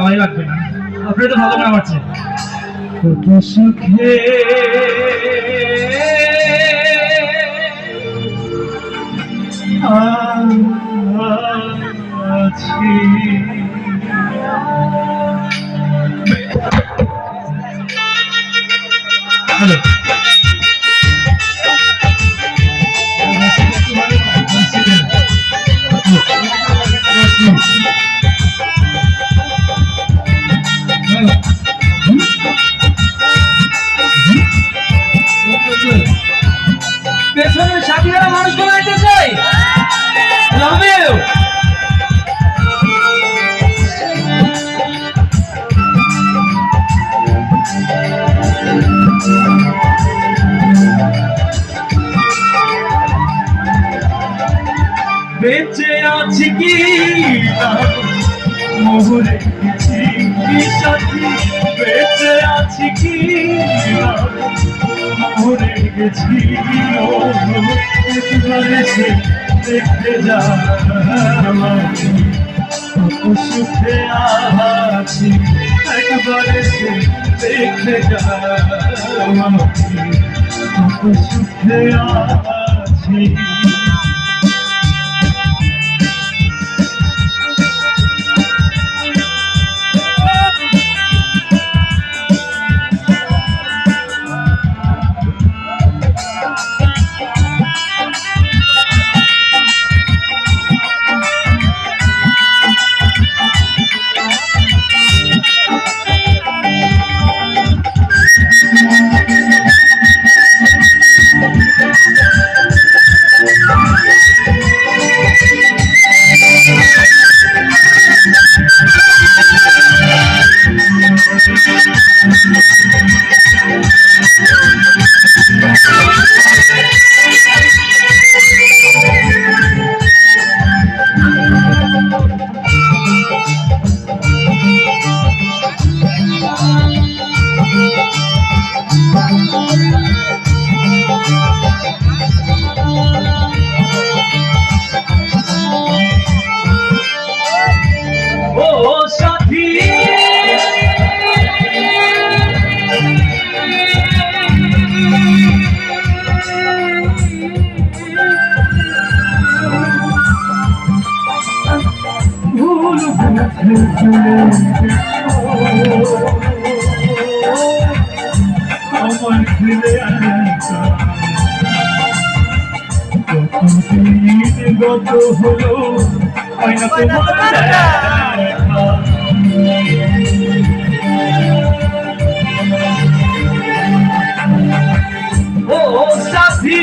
ভালো লাগবে না, আপনি তো ভালো মনে পারছেন। কত সুখে আছি, হ্যালো পেছনে সাথীরা মানুষ বানাইতে চাই। Love you. বেঁচে আছি কি মোহরে সাথী, বেঁচে আছি কি মোহরে গেছি, একবারে সে দেখতে যা সুখে আছি, একবারে সে দেখতে যা সুখে আছি। আমার ফিরে গত হলো আয়না তোমার দেখা, ও সাথী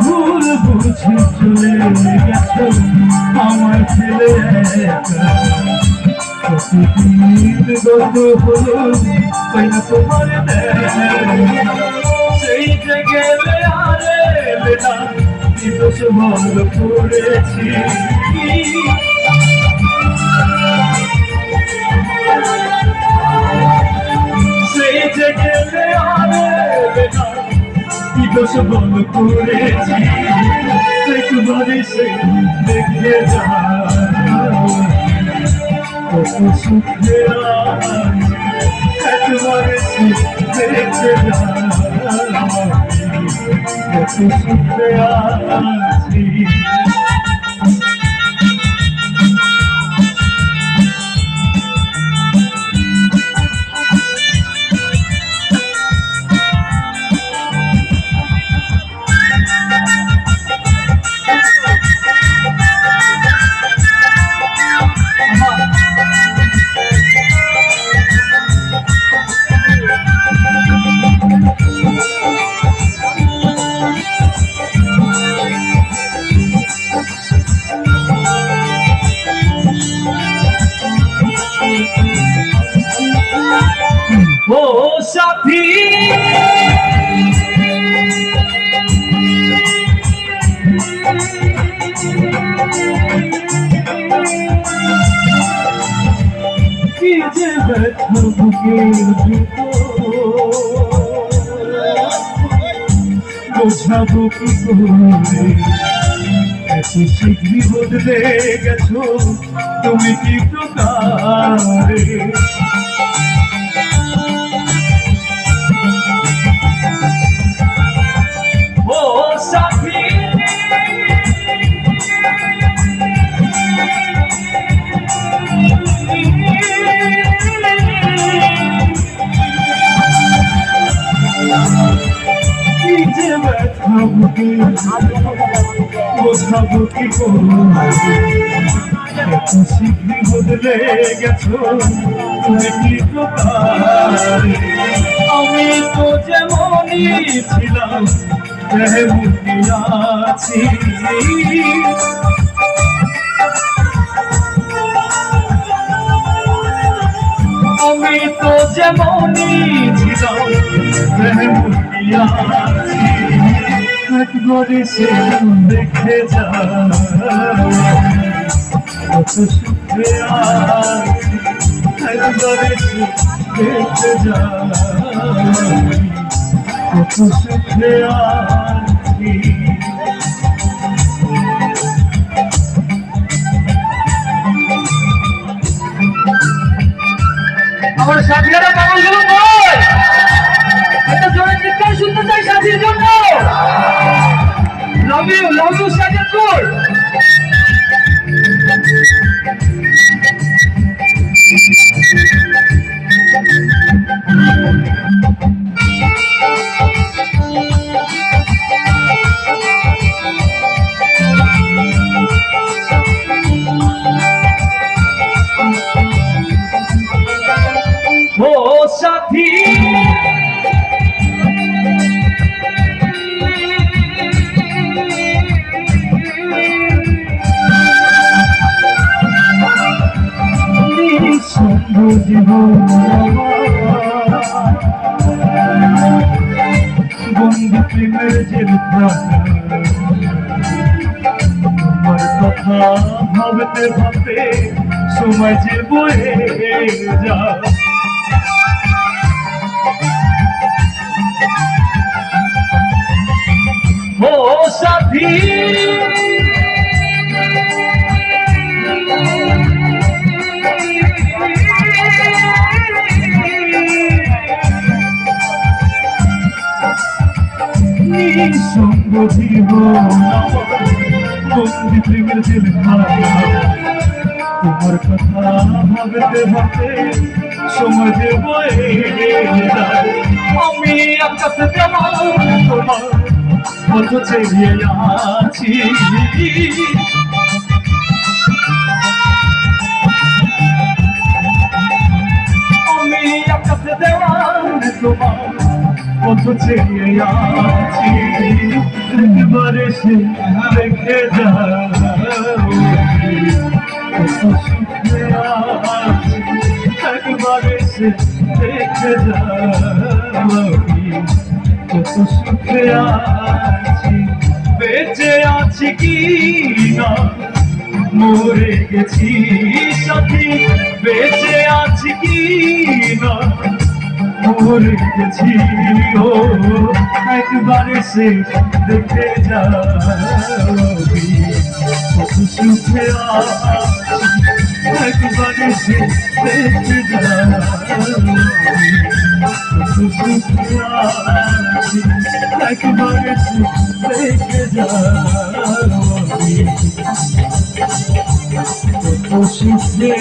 ভুল বুঝে চলে গেছো আমার ছেলে, প্রতিদিন গত হলো না তোমার সেই যে গেলে আরে না দোষ বন্ধ করেছি, সেই যে গেলে আরে না দোষ বন্ধ করেছি, একবারে সে দেখে যা কত সুখে একবারে সে দেখে যা কত সুখে আছি। ও সাথী কি যে ব্যথা বুকের ভিতর বোঝাবো কি করে এত শীঘ্রই বদলে গেছো তুমি কি প্রকারে ও সাথী বোঝাবো কি এত শীঘ্রই বদলে গেছো তুমি কি প্রকারে আমি তো যেমনই ছিলাম তেমনই আছি আমি তো যেমনই ছিলাম তেমনই আছি একবারে সে দেখে যা কত সুখে আছি একবারে সে দেখে যা কত সুখে আছি আমার সাথীরা পাগলগুলো বল একটা জোরে চিৎকার শুনতে চাই সাথীর জন্য লাভ ইউ সাজাদপুর ও সাথী বন্ধু প্রেমের জেল তোমার কথা ভাবতে ভাবতে সময় যে বয়ে যা ও সাথী সঙ্গ দিব বন্দি প্রেমের জেল তোমার কথা ভাবতে ভাবতে সময় যে বয়ে যায় আমি আকাশে যেমন তোমার কত চেয়ে আছি আমি আকাশে দেওয়ান তোমার কত চেয়ে আছি একবারে সে দেখে যা কত সুখে আছি একবারে সে দেখে যা কত সুখে আছি বেঁচে আছি কি না মরে গেছি সাথী বেঁচে আছি কি না মরে গেছি ও একবারে সে দেখে যা কত সুখে আছি একবারে সে দেখে যা কত সুখে আছি একবারে সে দেখে যা কত সুখে